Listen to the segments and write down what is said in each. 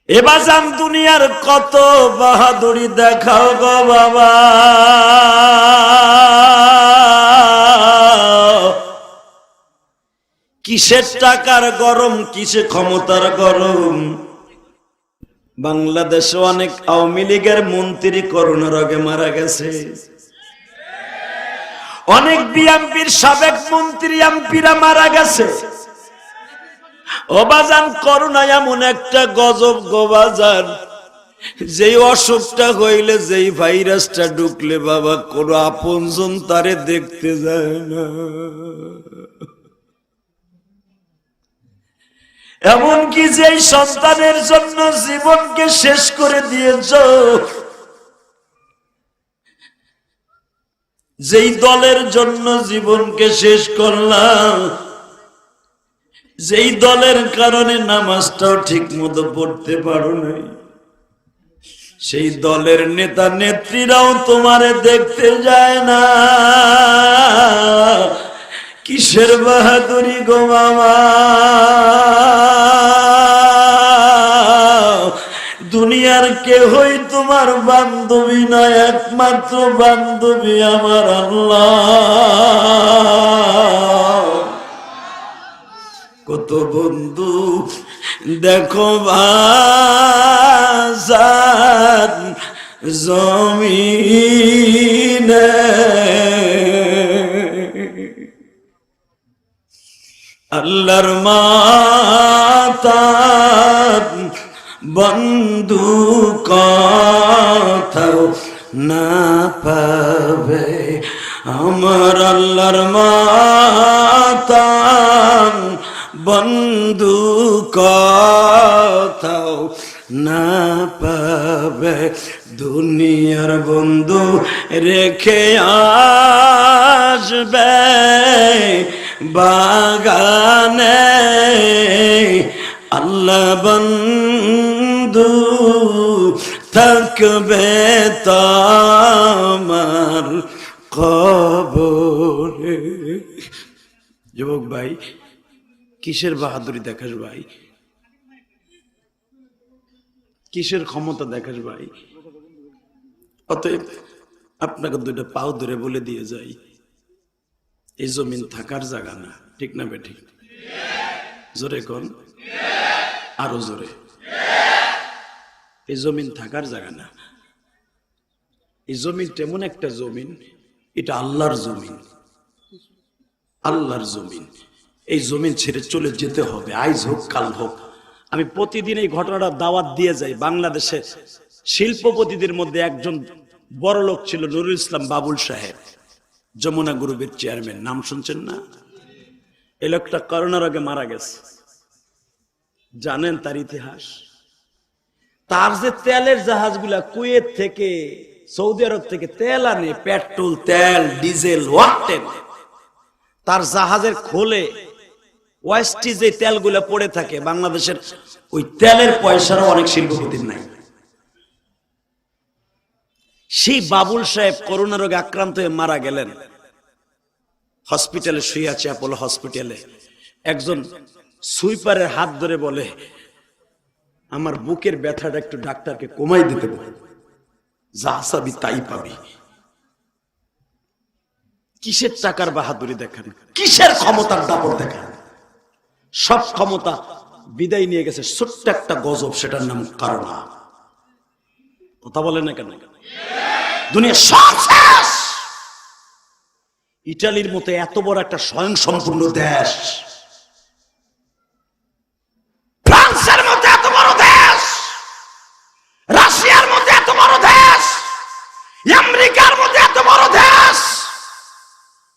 এবার যান দুনিয়ার কত বাহাদুরি দেখাও গো বাবা, কিসের টাকার গরম, কিসে ক্ষমতার গরম। বাংলাদেশে অনেক আওয়ামী লীগের মন্ত্রী করোনা রোগে মারা গেছে, অনেক বিএনপির সাবেক মন্ত্রী এমপিরা মারা গেছে। ও বাজান, করোনা এমন একটা গজব গো বাজান, যেই অসুখটা হইলে, যেই ভাইরাসটা ঢুকলে বাবা কোন আপনজন তারে দেখতে যায় না। এমনকি যেই সন্তানের জন্য জীবনকে শেষ করে দিয়েছ, যেই দলের জন্য জীবনকে শেষ করলাম, যেই দলের কারণে নামাজটাও ঠিক মতো পড়তে পারো নাই, সেই দলের নেতা নেত্রীরাও তোমারে দেখতে যায় না। কিসের বাহাদুরি গো মামা, দুনিয়ার কেহই তোমার বান্ধবী নয়, একমাত্র বান্ধবী আমার আল্লাহ। কত বন্ধু দেখো বাজার জমিনে, আল্লাহর মাতার বন্ধু কথাও না পাবে, আমার আল্লাহর মাতার বন্ধু কথাও না পাবে। দুনিয়ার বন্ধু রেখে আসবে বাগানে, আল্লাহ বন্ধু থাকবে তোমার কবরে। যুবক ভাই, কিসের বাহাদুরি দেখাস ভাই, কিসের ক্ষমতা দেখাস ভাই? অতএব আপনাকে দুইটা পাও ধরে বলে দিয়ে যাই, এই জমিন থাকার জায়গা না, ঠিক না বেঠিক? জোরে কোন, আরো জোরে। এই জমিন থাকার জায়গা না, এই জমিন তেমন একটা জমিন, এটা আল্লাহর জমিন, আল্লাহর জমিন। এই জমিন ছেড়ে চলে যেতে হবে, আজ হোক কাল হোক। আমি প্রতিদিন এই ঘটনাটা দাওয়াত দিয়ে যাই। বাংলাদেশের শিল্পপতিদের মধ্যে একজন বড় লোক ছিল নুরুল ইসলাম বাবুল সাহেব, যমুনা গ্রুপের চেয়ারম্যান, নাম শুনছেন না? এই লোকটা করোনার আগে মারা গেছে। জানেন তার ইতিহাস? তার যে তেলের জাহাজগুলা কুয়েত থেকে, সৌদি আরব থেকে তেল আনে, পেট্রোল, তেল, ডিজেল, ওয়াটেন, তার জাহাজের খোলে ওয়েস্টে যে তেলগুলা পড়ে থাকে, বাংলাদেশের ওই তেলের পয়সারও অনেক শিল্পপতির নাই। সেই বাবুল সাহেব করোনা রোগে আক্রান্ত হয়ে মারা গেলেন। হসপিটালে শুয়ে আছে, অ্যাপোলো হসপিটালে। একজন সুইপারের হাত ধরে বলে, আমার বুকের ব্যথাটা একটু ডাক্তারকে কমাই দিতে বল, যা চাবি তাই পাবি। কিসের টাকার বাহাদুরি দেখান, কিসের ক্ষমতার দাপট দেখান? সব ক্ষমতা বিদায় নিয়ে গেছে ছোট্ট একটা গজব, সেটার নাম করোনা। কথা বলে না কেন? দুনিয়া সব শেষ। ইটালির মতো এত বড় একটা স্বয়ংসম্পূর্ণ দেশ, ফ্রান্সের মতো এত বড় দেশ, রাশিয়ার মতো এত বড় দেশ, আমেরিকার মতো এত বড় দেশ,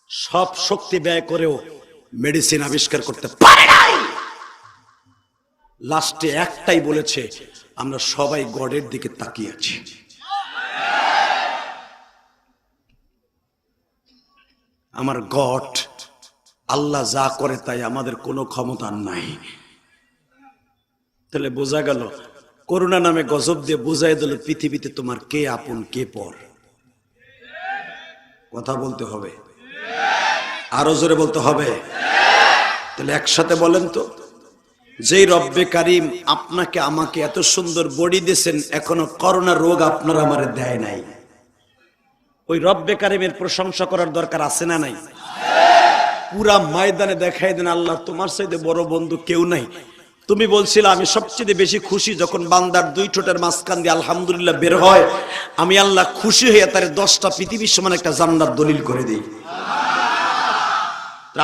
সব শক্তি ব্যয় করেও মেডিসিন আবিষ্কার করতে পারে নাই। লাস্টে একটাই বলেছে, আমরা সবাই গডের দিকে তাকিয়ে আছি। আমার গড আল্লাহ যা করে তাই, আমাদের কোনো ক্ষমতা নাই। তাহলে বোঝা গেল, করোনা নামে গজব দিয়ে বোঝাই দিল পৃথিবীতে তোমার কে আপন কে পর। কথা বলতে হবে, আরো জোরে বলতে হবে। তাহলে একসাথে বলেন তো, যেই রব্বে কারিম আপনাকে আমাকে এত সুন্দর বডি দিয়েছেন, এখনো করোনা রোগ আপনার আমারে দেয় নাই, ওই রব্বে কারিমের প্রশংসা করার দরকার আছে না নাই? পুরা ময়দানে দেখাই দেন আল্লাহ তোমার চাইতে বড় বন্ধু কেউ নাই। তুমি বলছিলে আমি সবচেয়ে বেশি খুশি যখন বান্দার দুই ঠোঁটের মাঝখান দিয়ে আলহামদুলিল্লাহ বের হয়, আমি আল্লাহ খুশি হয়ে তার 10টা পৃথিবীর সমান একটা জান্নাত দলিল করে দিই।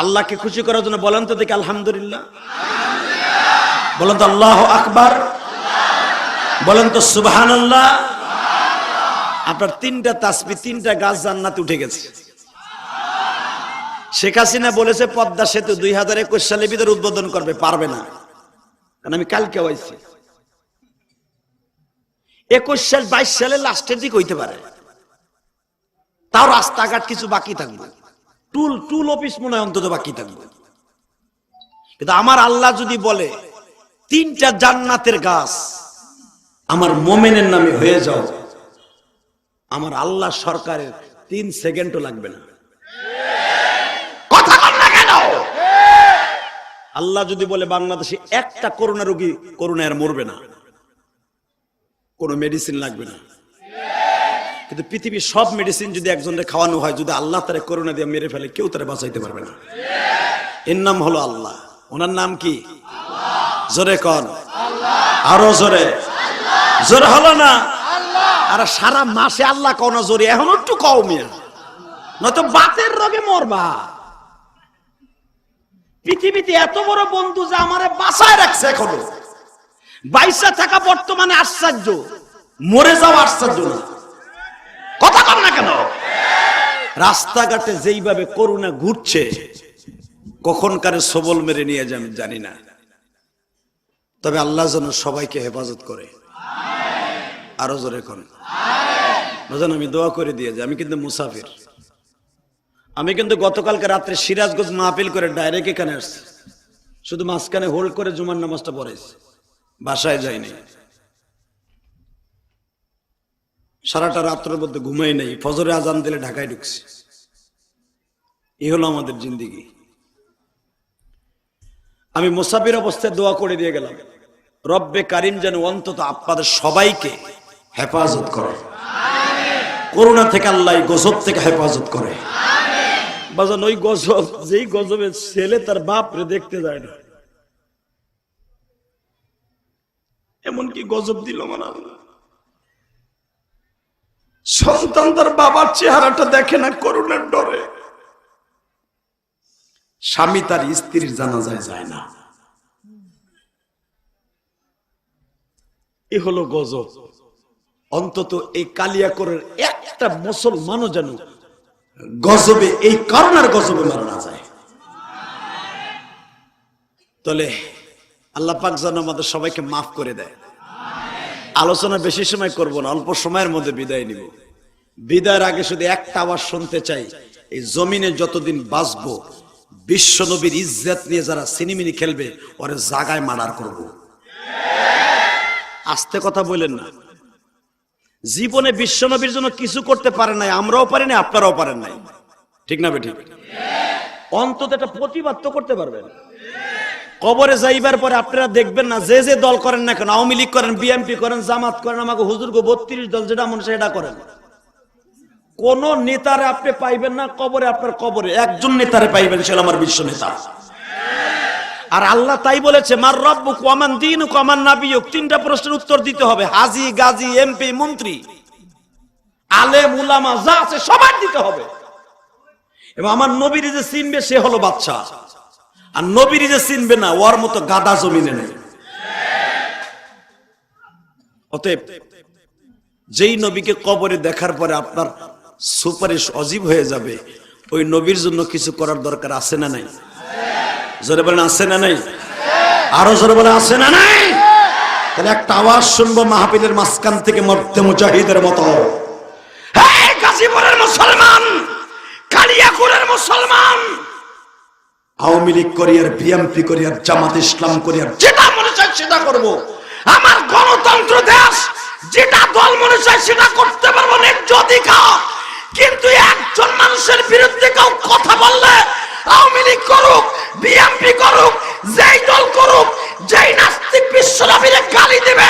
আল্লাহকে খুশি করার জন্য বলেন তো দেখি আলহামদুলিল্লাহ, বলেন তো আল্লাহু আকবার, বলেন তো সুবহানাল্লাহ। আপনার 3টা তাসবিহ 3টা গাছ জান্নাতে উঠে গেছে। শেখ হাসিনা বলেছে পদ্মা সেতু 2021 সালের ভিতরে উদ্বোধন করবে, পারবে না, কারণ আমি কালকে হয়েছি 21 সাল 22 সালের লাস্টের দিক হইতে পারে, তাও রাস্তাঘাট কিছু বাকি থাকবে, টুল অফিস মনে হয় অন্তত বাকি থাকবে। কিন্তু আমার আল্লাহ যদি বলে 3টা জান্নাতের গাছ আমার মোমেনের নামে হয়ে যাও, আমার আল্লাহ সরকারের 3 সেকেন্ডও লাগবে না। কথা বল না কেন? আল্লাহ যদি বলে বাংলাদেশে একটা করোনা রোগী করোনায় মরবে না, কোনো মেডিসিন লাগবে না, কিন্তু পৃথিবীর সব মেডিসিন যদি একজনের খাওয়ানো হয়, যদি আল্লাহ তারে করোনা দিয়ে মেরে ফেলে কেউ তারে বাঁচাইতে পারবে না। এর নাম হলো আল্লাহ। ওনার নাম কি? জোরে কন, আরো জোরে, জোরে হলো না? আর সারা মাসে আল্লাহ কোন জোরে, এখন একটু কও মিয়া, নয়তো বাতের রোগে মরবা। পৃথিবীতে এত বড় বন্ধু যে আমারে বাঁচায় রাখছে, এখনো বাইসা থাকা বর্তমানে আশ্চর্য, মরে যাওয়া আশ্চর্য না। কথা কম না কেন? রাস্তাঘাটে যেইভাবে করোনা ঘুরছে, কখন কারে সবল মেরে নিয়ে যাবে জানি না, তবে আল্লাহ যেন সবাইকে হেফাজত করে। আরো জোরে কোন বুঝেন, আমি দোয়া করে দিয়ে যাই। আমি কিন্তু মুসাফির, আমি কিন্তু গতকালকে রাত্রে সিরাজগঞ্জ মাহফিল করে ডাইরেক্ট এখানে আসছি, শুধু মাঝখানে হোল্ড করে জুমার নামাজটা পড়েছি, বাসায় যাইনি। সারাটা রাত্রের মধ্যে ঘুমাই নাই, ফজরে আজান দিলে ঢাকায় ঢুকছি। এই হলো আমাদের জিন্দেগি। আমি মুসাফির অবস্থায় দোয়া করে দিয়ে গেলাম, রব্বে কারিম যেন অন্তত আপনাদের সবাইকে হেফাজত করে, করোনা থেকে আল্লাহ গজব থেকে হেফাজত করে। বাজান ওই গজব, যেই গজবের ছেলে তার বাপ রে দেখতে যায় না, এমনকি গজব দিল মানে সন্তান তার বাবার চেহারাটা দেখে না করোনার ডরে, স্বামী তার স্ত্রীর জানাজায় যায় না। এ হলো গজব। অন্তত এই কালিয়াকরের একটা মুসলমানও যেন গজবে, এই করোনার গজবে মারা না যায়। তাহলে আল্লাহ পাক যেন আমাদের সবাইকে মাফ করে দেয়। আলোচনা বেশি সময় করব না, অল্প সময়ের মধ্যে বিদায় নিব। বিদায়ের আগে শুধু একটা আওয়াজ শুনতে চাই, এই জমিনে যতদিন বাঁচবো বিশ্ব নবীর ইজ্জত নিয়ে যারা সিনেমিনি খেলবে ওরে জাগায় মার্ডার করব। আস্তে কথা বলেন না। জীবনে বিশ্ব নবীর জন্য কিছু করতে পারেন নাই, আমরাও পারি নাই, আপনারাও পারেন নাই, ঠিক না বেঠিক? অন্তত একটা প্রতিবাদ তো করতে পারবেন। কবরে যাইবার পরে আপনারা দেখবেন না, যে যে দল করেন না কেন, আওয়ামী লীগ করেন, বিএনপি করেন, জামাত করেন, আমাকে হুজুরকে 32 দল যেটা মনে সেটা করেন, কোন নেতারে আপনি পাইবেন না কবরে। আপনার কবরে একজন নেতারে পাইবেন, সে আমার বিশ্ব নেতা। আর আল্লাহ তাই বলেছে, মার রব্বুক ওয়া মান দীনুক ওয়া মান নাবিয়ুক, 3টা প্রশ্নের উত্তর দিতে হবে। হাজী, গাজী, এমপি, মন্ত্রী, আলেম, উলামা যা আছে সবার দিতে হবে। এবং আমার নবীর যে চিনবে সে হলো বাদশা, আর নবীর যে চিনবে না ওর মতো গাদা জমিনে নেই। অতএব যেই নবীকে কবরে দেখার পরে আপনার সুপারিশ অজীব হয়ে যাবে, ওই নবীর জন্য কিছু করার দরকার আছে না নাই? জোরে বলেন আছে না নাই? আরো জোরে বলেন আছে না নাই? তাহলে একটা আওয়াজ শুনবো মাহফিলের মাঝখান থেকে, মর্দে মুজাহিদের মতো। হে গাজীপুরের মুসলমান, কালিয়াকুরের মুসলমান, আওয়ামী লীগ করি আর বিএনপি করি আর জামাত ইসলাম করি আর যেটা মনে চায় সেটা করবো। আমার গণতন্ত্র দেশ, যেটা দল মনে চায় সেটা করতে পারবো, ন্যায্য অধিকার। কিন্তু একজন মানুষের বিরুদ্ধে কেউ কথা বললে, আওয়ামী লীগ করুক, বিএনপি করুক, যেই দল করুক, যেই নাস্তিক বিশ্বনবীরে গালি দিবে